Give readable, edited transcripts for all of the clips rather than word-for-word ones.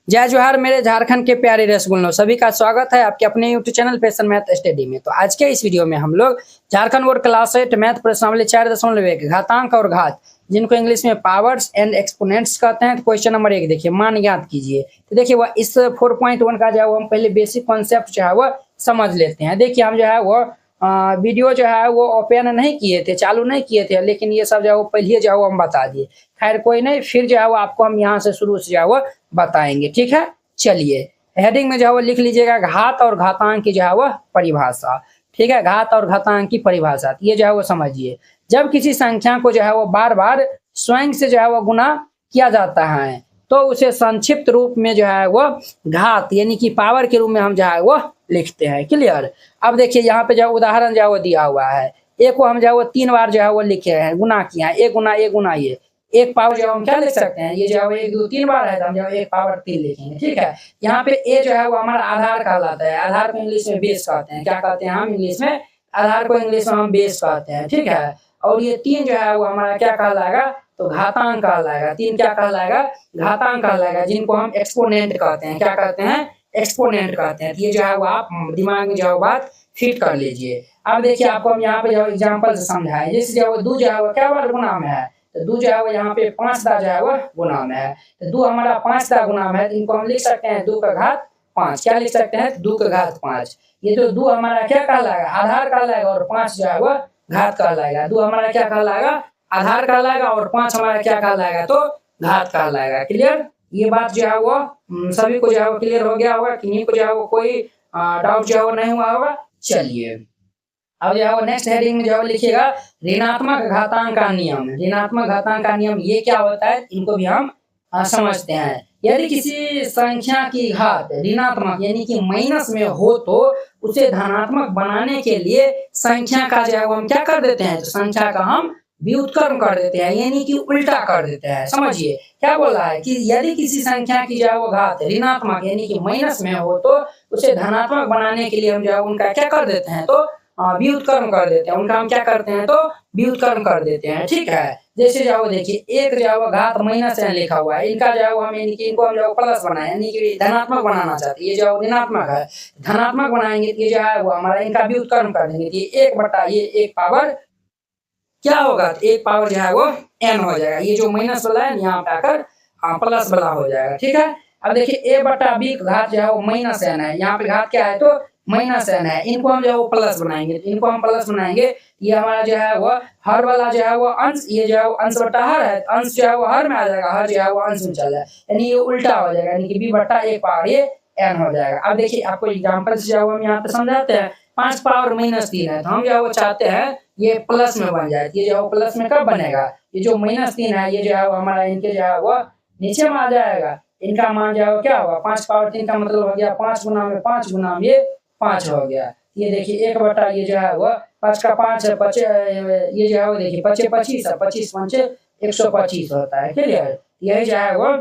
जय जोहार मेरे झारखंड के प्यारे रसगुल्लों, सभी का स्वागत है आपके अपने YouTube channel fashion math study में। तो आज के इस वीडियो में हम लोग झारखंड बोर्ड क्लास 8 मैथ प्रश्नावली 4.1 घातांक और घात, जिनको इंग्लिश में पावर्स एंड एक्सपोनेंट्स कहते हैं। तो क्वेश्चन नंबर 1 देखिए, मान ज्ञात कीजिए। तो देखिए वह इस 4.1 का जो है वो हम पहले बेसिक कॉन्सेप्ट जो है वो समझ लेते हैं। देखिए हम जो है वो वीडियो जो है वो ओपन नहीं किए थे, चालू नहीं किए थे, लेकिन ये सब जो है वो पहले जो है वो हम बता दिए। खैर कोई नहीं, फिर जो है वो आपको हम यहाँ से शुरू से जो है वो बताएंगे, ठीक है। चलिए हेडिंग में जो है वो लिख लीजिएगा घात और घातांक की जो है वो परिभाषा, ठीक है। घात और घातांक की परिभाषा ये जो है वो समझिए। जब किसी संख्या को जो है वो बार बार स्वयं से जो है वो गुना किया जाता है तो उसे संक्षिप्त रूप में जो है वो घात यानी कि पावर के रूप में हम जो है वो लिखते हैं। क्लियर। अब देखिए यहाँ पे जो उदाहरण जो है वो दिया हुआ है। एक को हम जो है वो 3 बार जो है वो लिखे हैं, गुना किया है, एक गुना ये एक पावर जो हम क्या लिख सकते हैं, ये जो है 1 2 3 बार है तो हम जो 1 पावर 3 लिखेंगे, ठीक है। यहाँ पे ए जो है वो हमारा आधार कहलाता है। आधार को इंग्लिश में बेस कहते हैं। क्या कहते हैं हम इंग्लिश में? आधार को इंग्लिश में हम बेस कहते हैं, ठीक है। और ये 3 जो है वो हमारा क्या कहलाएगा, तो घातांक कहलाएगा। 3 क्या कहलाएगा? घातांक कहलाएगा, जिनको हम एक्सपोनेंट कहते हैं। क्या कहते हैं? एक्सपोनेंट कहते हैं। ये जो है वो आप दिमाग में जो बात फिट कर लीजिए। अब देखिए आपको हम यहाँ पे जो एग्जाम्पल से समझाए, जैसे जो 2 जो है वो क्या बार गुना में है, तो 2 जो है वो यहाँ पे 5 दा जो है वो गुना में है। तो 2 हमारा 5 दा गुना में है, तो इनको हम लिख सकते हैं 2 का घात 5। क्या लिख सकते हैं? 2 का घात 5। ये जो 2 हमारा क्या कहलाएगा? आधार कहलाएगा, और 5 जो है वो घात कहलाएगा। 2 हमारा क्या कहलाएगा? आधार कहलाएगा, और 5 हमारा क्या कहलाएगा? तो घात कहलाएगा। क्लियर। ये बात जो है वो सभी को जो है वो क्लियर हो गया होगा, किन्हीं को जो है वो कोई डाउट जो है वो नहीं हुआ होगा। चलिए अब जो है वो नेक्स्ट हेडिंग में जो है लिखिएगा ऋणात्मक घातांक का नियम। ऋणात्मक घातांक का नियम ये क्या होता है, इनको भी हम समझते हैं। यदि किसी संख्या की घात ऋणात्मक यानी कि माइनस में हो तो उसे धनात्मक बनाने के लिए संख्या का जो है वो हम क्या कर देते हैं, तो संख्या का हम व्युत्क्रम कर देते हैं, यानी कि उल्टा कर देते हैं। समझिए क्या बोल रहा है कि यदि किसी संख्या की जो है वो घात ऋणात्मक यानी कि माइनस में हो तो उसे धनात्मक बनाने के लिए हम जो है उनका क्या कर देते हैं, तो व्युत्क्रम कर देते हैं। उनका हम क्या करते हैं, तो व्युत्क्रम कर देते हैं, ठीक है। जैसे जो देखिए एक जो है घात माइनस से लिखा हुआ है, इनका जो है हम यानी कि इनको हम जो प्लस बनाए यानी कि धनात्मक बनाना चाहते हैं। ये जो ऋणात्मक है, धनात्मक बनाएंगे तो ये जो है वो हमारा इनका व्युत्क्रम कर देंगे। ये 1 बटा ये 1 पावर क्या होगा, तो 1 पावर जो है वो n हो जाएगा। ये जो माइनस वाला है यहाँ पे आकर प्लस वाला हो जाएगा, ठीक है। अब देखिए a बटा b घात जो है वो माइनस n है। यहाँ पे घात क्या है, तो माइनस n है। इनको हम जो है वो प्लस बनाएंगे, इनको हम प्लस बनाएंगे। ये हमारा जो है वो हर वाला जो है वो अंश, ये जो है वो अंश बटा हर है, अंश जो है वो हर में आ जाएगा, हर जो है वो अंश में चला जाए, यानी ये उल्टा हो जाएगा, यानी कि b बटा 1 पावर ये n हो जाएगा। अब देखिए आपको एग्जाम्पल से जो है हम यहाँ पे समझाते हैं। 5 पावर माइनस 3 है, तो हम जो है वो चाहते हैं ये प्लस में बन जाए। ये जो है प्लस में कब बनेगा, ये जो माइनस 3 है ये जो है वो हमारा इनके जो है वो नीचे में आ जाएगा। इनका मान जो है क्या होगा, 5 पावर 3 का मतलब हो गया 5 गुना में 5 गुना में ये 5 हो गया। ये देखिए 1 बटा ये जो है वो 5 का 5 है, 5 ये जो है वो देखिए 5 25 है, 25 5 125 होता है। क्लियर। यही जो है वो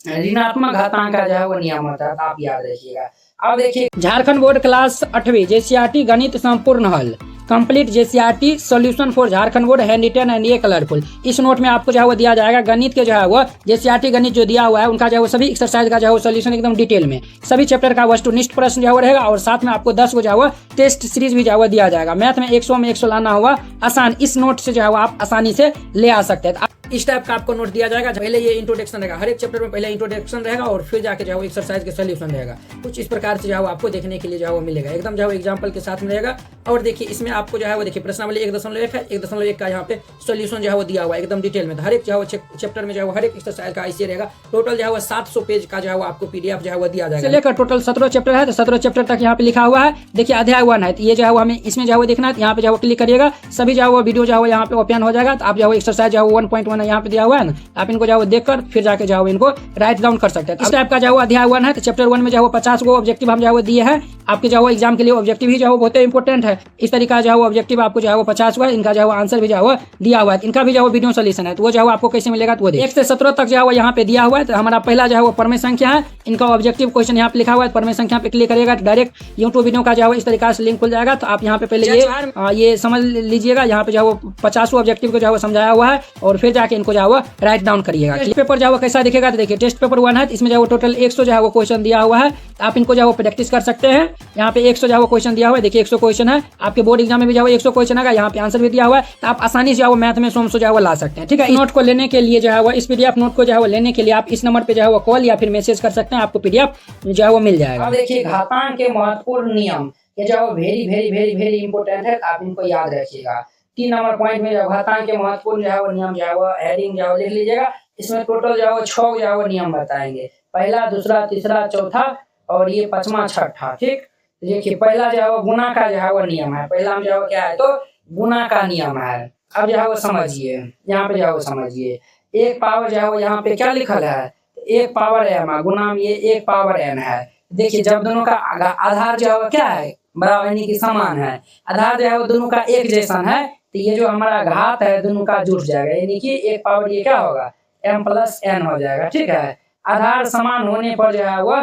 ऋणात्मक घातांक का जो है वो नियम होता है, आप याद रखिएगा। अब देखिए झारखंड बोर्ड क्लास 8वीं जेसीईआरटी गणित संपूर्ण हल complete JCERT solution for Jharkhand board hand written and ये कलरफुल। इस नोट में आपको जो है वो दिया जाएगा गणित के जो है वो जेसीईआरटी गणित जो दिया हुआ है उनका जो है वो सभी एक्सरसाइज का जो है वो सॉल्यूशन एकदम डिटेल में, सभी चैप्टर का वस्तुनिष्ठ प्रश्न जो है वो रहेगा, और साथ में आपको 10 को जो है वो टेस्ट सीरीज भी जो है वो दिया जाएगा। मैथ में 100 में 100 लाना हुआ आसान, इस नोट से जो है वो आप आसानी से ले आ सकते हैं। इस टाइप का आपको नोट दिया जाएगा। पहले ये इंट्रोडक्शन रहेगा, हर एक चैप्टर में पहले इंट्रोडक्शन रहेगा और फिर जाके जो है एक्सरसाइज के सॉल्यूशन रहेगा। कुछ इस प्रकार से जो है आपको देखने के लिए जो है वो मिलेगा, एकदम जो है एग्जांपल के साथ में रहेगा। और देखिए इसमें आपको जो है वो देखिए प्रश्नावली 1.1 है, 1.1 का यहाँ पे सॉल्यूशन जो है वो दिया हुआ है एकदम डिटेल में। हर एक जो है वो चैप्टर में जो है हर एक एक्सरसाइज का ऐसे रहेगा। टोटल जो है वो 700 पेज का जो है वो आपको पीडीएफ जो है वो दिया जाएगा। लेकर टोटल 17 चैप्टर है, तो 17 चैप्टर तक यहाँ पे लिखा हुआ है। देखिए अध्याय 1 है, तो ये जो है हमें इसमें जो है वो देखना है। यहाँ पे जो है क्लिक करिएगा, सभी जो है वो वीडियो जो है वो यहाँ पे ओपन हो जाएगा। तो आप जो है एक्सरसाइज जो है 1.1 है यहाँ पे दिया हुआ है, आप इनको जाओ देखकर फिर जाके जाओ इनको राइट डाउन कर सकते हैं। इस टाइप का जो अध्याय 1 है, तो चैप्टर 1 में जो 50 गो ऑब्जेक्टिव हम जो दिए हैं। आपके जो है एग्जाम के लिए ऑब्जेक्टिव ही जो है बहुत इंपॉर्टेंट है। इस तरीका जो है ऑब्जेक्टिव आपको जो है 50 हुआ, इनका जो है आंसर भी जो है दिया हुआ है, इनका भी जो है वीडियो सोल्यूशन है। तो वो जो है आपको कैसे मिलेगा, तो वो 1 से 17 तक जो है यहाँ पे दिया हुआ है। तो हमारा पहला जो है वो परमेय संख्या है, इनका ऑब्जेक्टिव क्वेश्चन यहाँ पे लिखा हुआ है। परमेय संख्या पे क्लिक करिएगा तो डायरेक्ट यूट्यूब वीडियो का जो है इस तरीका से लिंक खुल जाएगा। तो आप यहाँ पे पहले ये समझ लीजिएगा, यहाँ पे जो है 50 ऑब्जेक्टिव को जो है समझाया हुआ है, और फिर जाके इनको जो है राइट डाउन करिएगा। पेपर जो है कैसा दिखेगा, तो देखिए टेस्ट पेपर 1 है, इसमें जो है टोटल 100 जो है वो क्वेश्चन दिया हुआ है। आप इनको जो है प्रैक्टिस कर सकते हैं। यहाँ पे 100 जो है वो क्वेश्चन दिया हुआ है, देखिए 100 क्वेश्चन है। आपके बोर्ड एग्जाम में भी जो है 100 क्वेश्चन आएगा, यहाँ पे आंसर भी दिया हुआ है। तो आप आसानी से जो है मैथ में 100 जो है ला सकते हैं। ठीक है, नोट को लेने के लिए जो है वो इस पीडीएफ नोट को जो है वो लेने के लिए आप इस नंबर पे जो है वो कॉल या फिर मैसेज कर सकते हैं, आपको पीडीएफ जो है वो मिल जाएगा। अब देखिए घातांक के महत्वपूर्ण नियम, ये जो है very very very very important है, आप इनको याद रखिएगा। 3 नंबर पॉइंट में जो घातांक के महत्वपूर्ण जो है वो नियम जो है वो हेडिंग जो है लिख लीजिएगा। इसमें टोटल जो है वो 6 जो है वो नियम बताएंगे, पहला, दूसरा, तीसरा, चौथा और ये 5वां, छठा। ठीक, देखिए पहला जो है वो गुना का जो है वो नियम है। पहला में जो है क्या है, तो गुना का नियम है। अब जो है वो समझिए, यहाँ पे जो है वो समझिए, 1 पावर जो है वो यहाँ पे क्या लिखल है, 1 पावर m गुना में ये 1 पावर n है। देखिए जब दोनों का आधार जो है वो क्या है, बराबर यानी कि समान है, आधार जो है वो दोनों का एक जैसा है, तो ये जो हमारा घात है दोनों का जुट जाएगा, यानी कि 1 पावर ये क्या होगा, m प्लस n हो जाएगा। ठीक है, आधार समान होने पर जो है वो,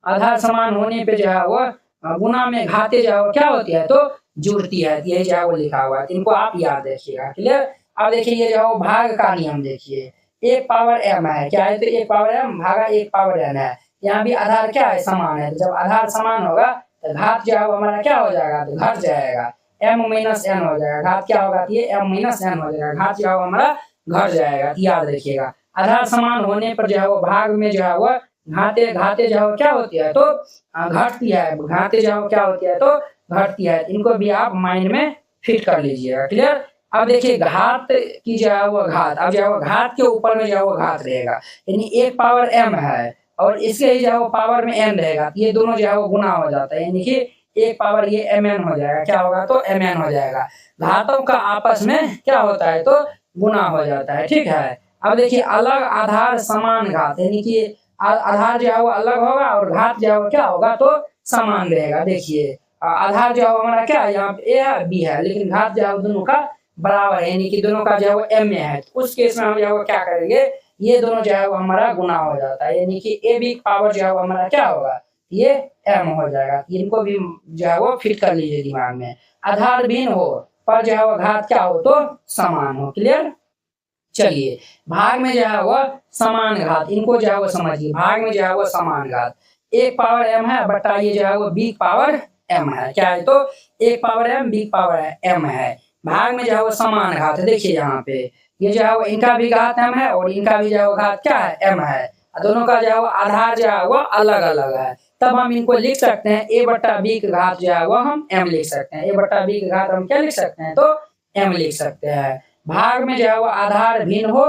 आधार समान होने पे जो है वो गुना में घाते जो है क्या होती है, तो जुड़ती है। यही जो है वो लिखा हुआ है, इनको आप याद रखिएगा। क्लियर। अब देखिए ये जो है भाग का नियम देखिए, 1 पावर m है, क्या है, तो 1 पावर m भागा 1 पावर n है। यहाँ भी आधार क्या है, समान है। जब आधार समान होगा तो घात जो है वो हमारा क्या हो जाएगा, तो घट जाएगा, m माइनस n हो जाएगा। घात क्या होगा, ये m माइनस n हो जाएगा, घात जो है हमारा घट जाएगा। याद रखिएगा, आधार समान होने पर जो है वो भाग में जो है वो घाते घाते जो है क्या होती है, तो घटती है, घाते जो है क्या होती है, तो घटती है। इनको भी आप माइंड में फिट कर लीजिएगा। क्लियर। अब देखिए घात की जो है वो घात, अब जो है वो घात के ऊपर में जो है वो घात रहेगा, यानी 1 पावर m है और इसके ही जो है वो पावर में n रहेगा, ये दोनों जो है वो गुना हो जाता है, यानी कि 1 पावर ये mn हो जाएगा। क्या होगा, तो mn हो जाएगा। घातों का आपस में क्या होता है, तो गुना हो जाता है। ठीक है। अब देखिए अलग आधार समान घात, यानी कि आधार जो है वो अलग होगा और घात जो है वो क्या होगा, तो समान रहेगा। देखिए आधार जो है हमारा क्या है, यहाँ पे a है b है, लेकिन घात जो है दोनों का बराबर है, यानी कि दोनों का जो है वो m में है। तो उस केस में हम जो है वो क्या करेंगे, ये दोनों जो है वो हमारा गुना हो जाता है, यानी कि a b पावर जो है वो हमारा क्या होगा, ये m हो जाएगा। इनको भी जो है वो फिट कर लीजिए दिमाग में। आधार भिन्न हो पर जो है वो घात क्या हो, तो समान हो। क्लियर। चलिए भाग में जो है वो समान घात, इनको जो है वो समझिए। भाग में जो है वो समान घात 1 पावर m है बटा ये जो है वो b पावर m है। क्या है, तो 1 power m b power m है। भाग में जो है वो समान घात है। देखिए यहाँ पे ये जो है वो इनका भी घात m है और इनका भी जो है वो घात क्या है, m है। दोनों का जो है वो आधार जो है वो अलग अलग है, तब हम इनको लिख सकते हैं a बटा b की घात जो है वो हम m लिख सकते हैं। a बटा b की घात हम क्या लिख सकते हैं, तो m लिख सकते हैं। भाग में जो है वो आधार भिन्न हो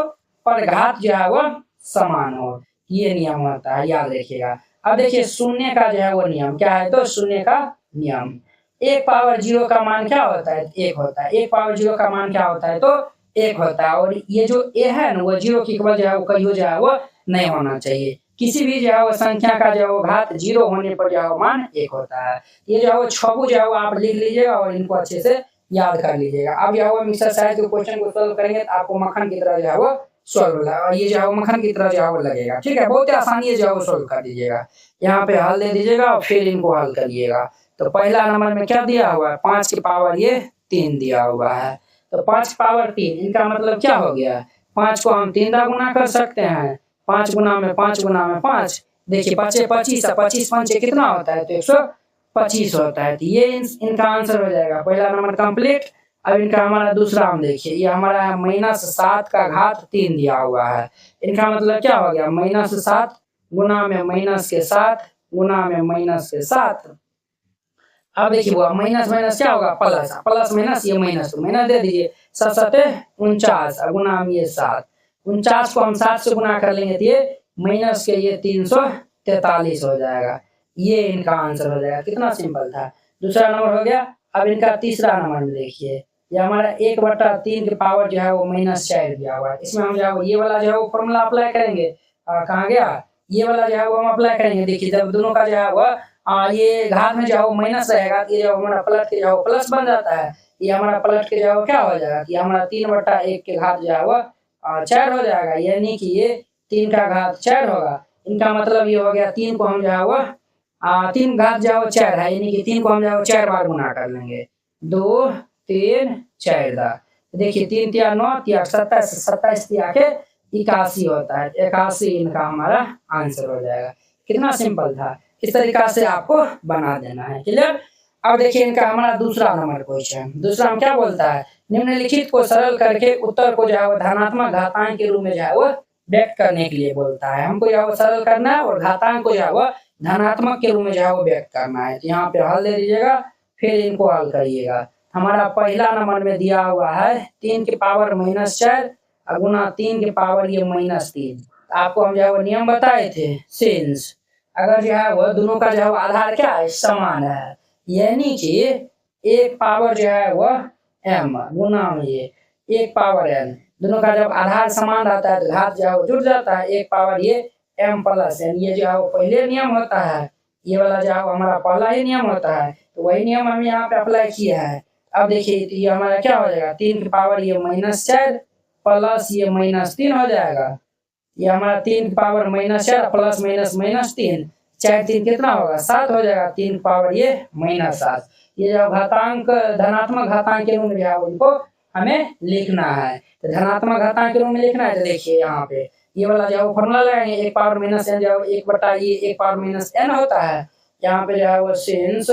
पर घात जो है वो समान हो, ये नियम होता है, याद रखिएगा। अब देखिए शून्य का जो है वो नियम क्या है, तो शून्य का नियम 1 पावर 0 का मान क्या होता है, 1 होता है। 1 पावर 0 का मान क्या होता है, तो 1 होता है। और ये जो a है ना वो 0 की इक्वल जो है वो कहीं जो है वो नहीं होना चाहिए। किसी भी जो है वो संख्या का जो है वो घात 0 होने पर जो है वो मान 1 होता है। ये जो है वो छबू जो है वो आप लिख लीजिएगा और इनको अच्छे से याद कर लीजिएगा। अब जो है वो मिक्सर साइज के क्वेश्चन को सॉल्व करेंगे तो आपको मक्खन की तरह जो है वो सॉल्व होगा, और ये जो है वो मक्खन की तरह जो है वो लगेगा। ठीक है, बहुत ही आसानी है जो है वो सॉल्व कर दीजिएगा। यहाँ पे हल दे दीजिएगा और फिर इनको हल करिएगा। तो पहला नंबर में क्या दिया हुआ है, 5 की पावर ये 3 दिया हुआ है। तो 5 की पावर 3 इनका मतलब क्या हो गया, 5 को हम 3 दा गुना कर सकते हैं, 5 गुना में 5 गुना में 5। देखिए 5 25 25 5 कितना होता है, तो 125 होता है। तो ये इनका आंसर हो जाएगा। पहला नंबर कंप्लीट। अब इनका हमारा दूसरा हम देखिए, ये हमारा है -7 का घात 3 दिया हुआ है। इनका मतलब क्या हो गया, -7 गुना में -7 गुना में -7। अब देखिए वो माइनस माइनस क्या होगा, प्लस, प्लस माइनस ये माइनस, तो माइनस दे दीजिए। 7 7 49 गुना में ये 7, 49 को हम 7 से गुना कर लेंगे तो ये माइनस के ये 343 हो जाएगा। ये इनका आंसर हो जाएगा। कितना सिंपल था। दूसरा नंबर हो गया। अब इनका तीसरा नंबर देखिए, ये हमारा 1/3 की पावर जो है वो -4 दिया हुआ है। इसमें हम जो है ये वाला जो है वो फॉर्मूला अप्लाई करेंगे। कहाँ गया, ये वाला जो है वो हम अप्लाई करेंगे। देखिए जब दोनों का जो है वो ये घात में जाओ माइनस रहेगा, ये जब हमारा पलट के जाओ प्लस बन जाता है, ये हमारा पलट के जाओ क्या हो जाएगा कि हमारा 3/1 के घात जो है वो 4 हो जाएगा, यानी कि ये 3 का घात 4 होगा। इनका मतलब ये हो गया 3 को हम जो है वो 3 घात जो है वो 4 है, यानी कि 3 को हम जो है 4 बार गुना कर लेंगे। 2 3 4 दा, देखिए 3 तिया 9 तिया 27, 27 तिया के 81 होता है, 81 इनका हमारा आंसर हो जाएगा। कितना सिंपल था, इस तरीका से आपको बना देना है। क्लियर। अब देखिए इनका हमारा दूसरा नंबर क्वेश्चन, दूसरा हम क्या बोलता है, निम्नलिखित को सरल करके उत्तर को जो है वो धनात्मक घातांक के रूप में जो है वो व्यक्त करने के लिए बोलता है। हमको जो है वो सरल करना है और घातांक को जो है वो धनात्मक के रूप में जो है वो व्यक्त करना है। तो यहाँ पे हल दे दीजिएगा, फिर इनको हल करिएगा। हमारा पहला नंबर में दिया हुआ है 3 के पावर -4 गुना 3 के पावर ये -3। आपको हम जो है वो नियम बताए थे, सिंस अगर जो है वो दोनों का जो है आधार क्या है, समान है, यानी कि एक पावर जो है वो m गुना में ये 1 पावर n, दोनों का जब आधार समान रहता है तो घात जो है वो जुड़ जाता है, 1 पावर ये m प्लस n, ये जो है वो पहले नियम होता है, ये वाला जो है हमारा पहला ही नियम होता है, तो वही नियम हम यहाँ पे अप्लाई किया है। अब देखिए ये हमारा क्या हो जाएगा, 3 की पावर ये -4 प्लस ये -3 हो जाएगा, ये हमारा 3 की पावर -4 प्लस -3, 4 3 कितना होगा 7 हो जाएगा, 3 की पावर ये -7। ये जो घातांक धनात्मक घातांक के रूप में है उनको हमें लिखना है, तो धनात्मक घातांक के रूप में लिखना है। तो देखिए यहाँ पे ये वाला जो फॉर्मूला लगाएंगे, 1 पावर -n जो 1/1 पावर -n होता है, यहाँ पे जो है वो since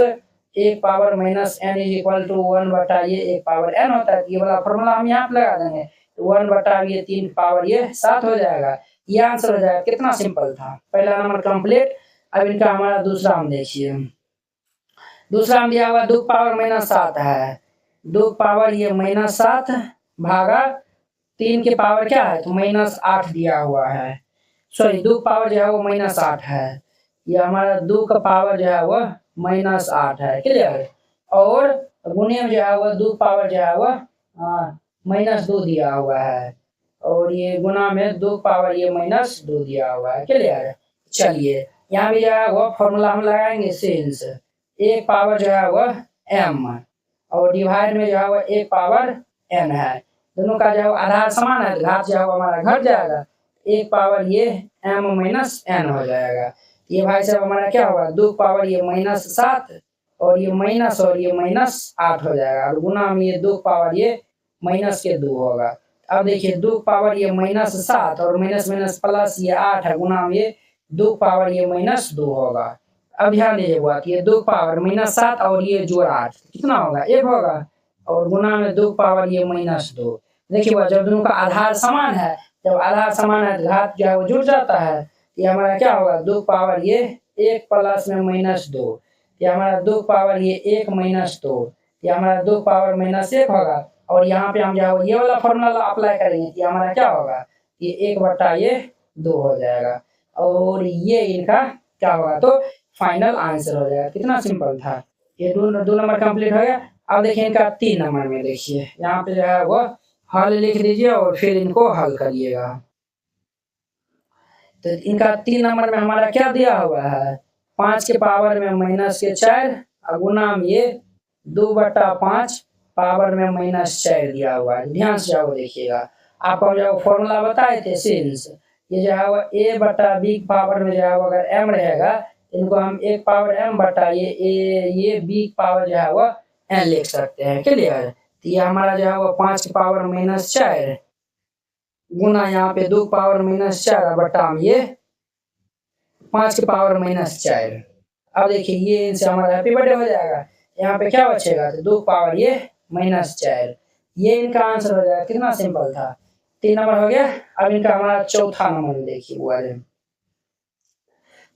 1 power -n is equal to 1/1 power n होता है, ये वाला फॉर्मूला हम यहाँ पे लगा देंगे, 1/3 पावर ये 7 हो जाएगा, ये आंसर हो जाएगा। कितना सिंपल था, पहला नंबर कंप्लीट। अब इनका हमारा दूसरा हम देखिए, दूसरा हम दिया हुआ 2 पावर -7 है, 2 पावर ये -7 भागा 3 के पावर क्या है तो -8 दिया हुआ है, सॉरी 2 पावर जो है वो -8 है, ये हमारा 2 का पावर जो है वो -8 है। क्लियर। और गुणे में जो है वो 2 पावर जो है वो -2 दिया हुआ है, और ये गुना में 2 पावर ये -2 दिया हुआ है। क्लियर। चलिए यहाँ भी जो है वो फॉर्मूला हम लगाएंगे, सिंस 1 पावर जो है वो m और डिवाइड में जो है वो 1 पावर n है, दोनों का जो है आधार समान है, घात जो है हमारा घट जाएगा, 1 पावर ये m -n हो जाएगा। ये भाई साहब हमारा क्या होगा, 2 पावर ये -7 और ये माइनस और ये -8 हो जाएगा, और गुना में ये 2 पावर ये -2 होगा। अब देखिए 2 पावर ये -7 और माइनस प्लस ये 8 है, गुना में ये 2 पावर ये -2 होगा। अब ध्यान दीजिए बात, ये 2 पावर -7 और ये जोड़ 8 कितना होगा 1 होगा, और गुना में 2 पावर ये -2। देखिए जब दोनों का आधार समान है, जब आधार समान है तो घात जो है वो जुड़ जाता है, ये हमारा क्या होगा 2 पावर ये 1 प्लस में -2, ये हमारा 2 पावर ये 1 -2, ये हमारा 2 पावर -1 होगा, और यहाँ पे हम जो ये वाला फॉर्मूला अप्लाई करेंगे कि हमारा क्या होगा, ये 1/2 हो जाएगा, और ये इनका क्या होगा तो फाइनल आंसर हो जाएगा। कितना सिंपल था, ये दो नंबर कंप्लीट हो गया। अब देखिए इनका 3 नंबर में देखिए, यहाँ पे जो है वो हल लिख दीजिए और फिर इनको हल करिएगा। तो इनका 3 नंबर में हमारा क्या दिया हुआ है, 5 के पावर में -4 गुना में ये 2/5 पावर में -4 दिया हुआ है। ध्यान से जाओ देखिएगा, आपको हम जो फॉर्मूला बताए थे सिंस, ये जो है वो a/b पावर में जो है अगर m रहेगा, इनको हम 1 पावर m बटा ये b पावर जो है वो n लिख सकते हैं। क्लियर। तो ये हमारा जो है वो 5 के पावर -4 गुना यहाँ पे 2 पावर -4 बटा में ये 5 के पावर -4। अब देखिए ये इनसे हमारा हैप्पी बर्थडे हो जाएगा, यहाँ पे क्या बचेगा तो 2 पावर ये -4, ये इनका आंसर हो जाएगा। कितना सिंपल था, 3 नंबर हो गया। अब इनका हमारा चौथा नंबर देखिए, वो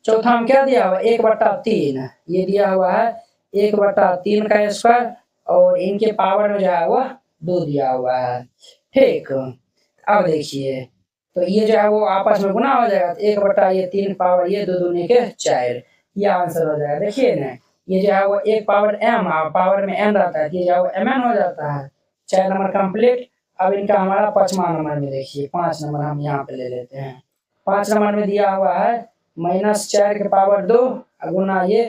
चौथा में क्या दिया हुआ 1/3, ये दिया हुआ है 1/3 का स्क्वायर, और इनके पावर में जो है वो 2 दिया हुआ है। ठीक। अब देखिए तो ये जो है वो आपस में गुना हो जाएगा, 1/3 पावर ये 2 दूनी के 4, ये आंसर हो जाएगा। देखिए ना ये जो है वो 1 पावर m पावर में n रहता है, ये जो है वो mn हो जाता है। 4 नंबर कंप्लीट। अब इनका हमारा 5वां नंबर में देखिए, 5 नंबर हम यहाँ पे ले लेते हैं। 5 नंबर में दिया हुआ है -4 के पावर 2 गुना ये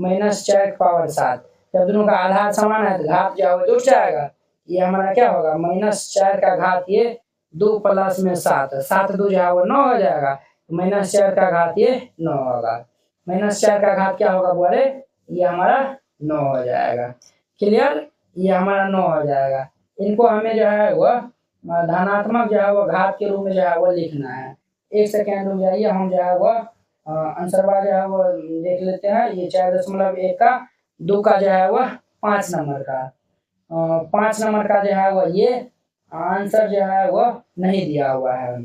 -4 जब दोनों का आधार समान है तो घात जो है वो जुड़ जाएगा। ये हमारा क्या होगा, -4 का घात ये 2 प्लस में 7, 7 2 जो है वो 9 हो जाएगा। -4 का घात ये 9 होगा। -4 का घात क्या होगा बोले, ये हमारा 9 हो जाएगा। क्लियर, ये हमारा 9 हो जाएगा। इनको हमें जो है वो धनात्मक जो है वो घात के रूप में जो है वो लिखना है। 1 सेकेंड रुक जाइए, हम जो है वो आंसर जो है वो देख लेते हैं। ये 4.1 का 2 का जो है वो 5 नंबर का 5 नंबर का जो है वो ये आंसर जो है वो नहीं दिया हुआ है।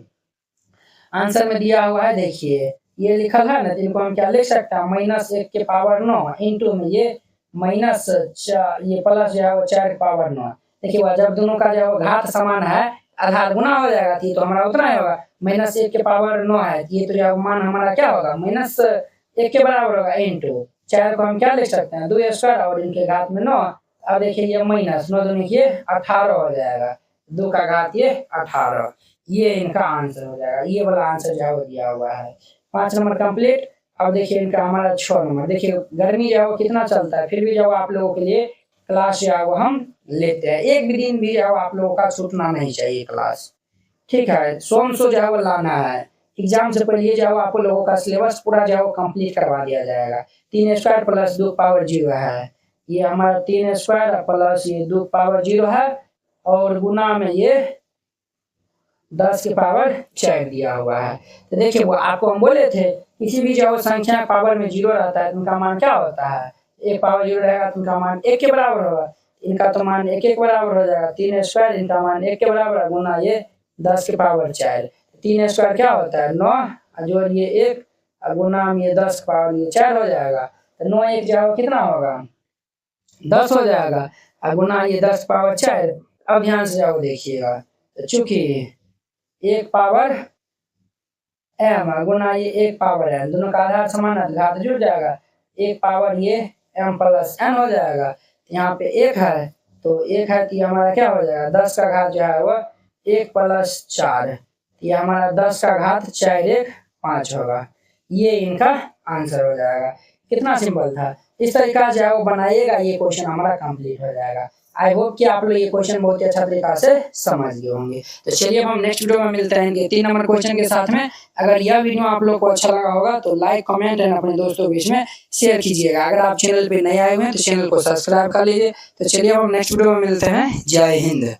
आंसर में दिया हुआ है, देखिए ये लिखल है ना, इनको हम क्या लिख सकते हैं, -1 के पावर 9 इंटू में ये ये प्लस जो है वो 4 के पावर 9। देखिए जब दोनों का जो है वो घात समान है, आधार गुना हो जाएगा तो हमारा उतना ही होगा। -1 के पावर 9 है, ये तो जो मान हमारा क्या होगा, -1 के बराबर होगा इंटू 4 को हम क्या लिख सकते हैं 2 स्क्वायर और इनके घात में 9। अब देखिए ये -9 दूनी ये 18 हो जाएगा, 2 का घात ये 18, ये इनका आंसर हो जाएगा। ये वाला आंसर जो है वो दिया हुआ है। 5 नंबर कंप्लीट। अब देखिए इनका हमारा 6 नंबर। देखिए गर्मी जो है वो कितना चलता है, फिर भी जो आप लोगों के लिए क्लास जो है वो हम लेते हैं। एक भी दिन भी जो आप लोगों का छूटना नहीं चाहिए क्लास, ठीक है। सोम जो है वो लाना है, एग्जाम से पहले जो है आप लोगों का सिलेबस पूरा जो है वो कंप्लीट करवा दिया जाएगा। 3 स्क्वायर प्लस 2 पावर 0 है, ये हमारा 3 स्क्वायर प्लस ये 2 पावर 0 है और गुना में ये 10 के पावर 4 दिया हुआ है। तो देखिए वो आपको हम बोले थे किसी भी जो संख्या पावर में 0 रहता है तो उनका मान क्या होता है, 1 पावर 0 रहेगा तो उनका मान 1 के बराबर होगा। इनका तो मान 1 के बराबर हो जाएगा। 3 स्क्वायर इनका मान 1 के बराबर गुना ये 10 के पावर 4। 3 स्क्वायर क्या होता है 9 जोड़ ये 1 गुना में ये 10 के पावर ये 4 हो जाएगा। तो 9 1 जो है कितना होगा 10 हो जाएगा, गुना ये 10 पावर 4। अब ध्यान से जाओ देखिएगा, तो चूंकि 1 पावर m गुना ये 1 पावर n, दोनों का आधार समान है, घात जुड़ जाएगा। 1 पावर ये m प्लस n हो जाएगा। यहाँ पे 1 है तो 1 है तो हमारा क्या हो जाएगा 10 का घात जो है वो 1 प्लस 4, ये हमारा 10 का घात 4 1 5 होगा। ये इनका आंसर हो जाएगा। कितना सिंपल था। इस तरीका से वो बनाइएगा, ये क्वेश्चन हमारा कंप्लीट हो जाएगा। आई होप कि आप लोग ये क्वेश्चन बहुत ही अच्छा तरीका से समझ गए होंगे। तो चलिए हम नेक्स्ट वीडियो में मिलते हैं इनके 3 नंबर क्वेश्चन के साथ में। अगर यह वीडियो आप लोग को अच्छा लगा होगा तो लाइक कमेंट एंड अपने दोस्तों के बीच में शेयर कीजिएगा। अगर आप चैनल पे नए आए हुए हैं तो चैनल को सब्सक्राइब कर लीजिए। तो चलिए हम नेक्स्ट वीडियो में मिलते हैं। जय हिंद।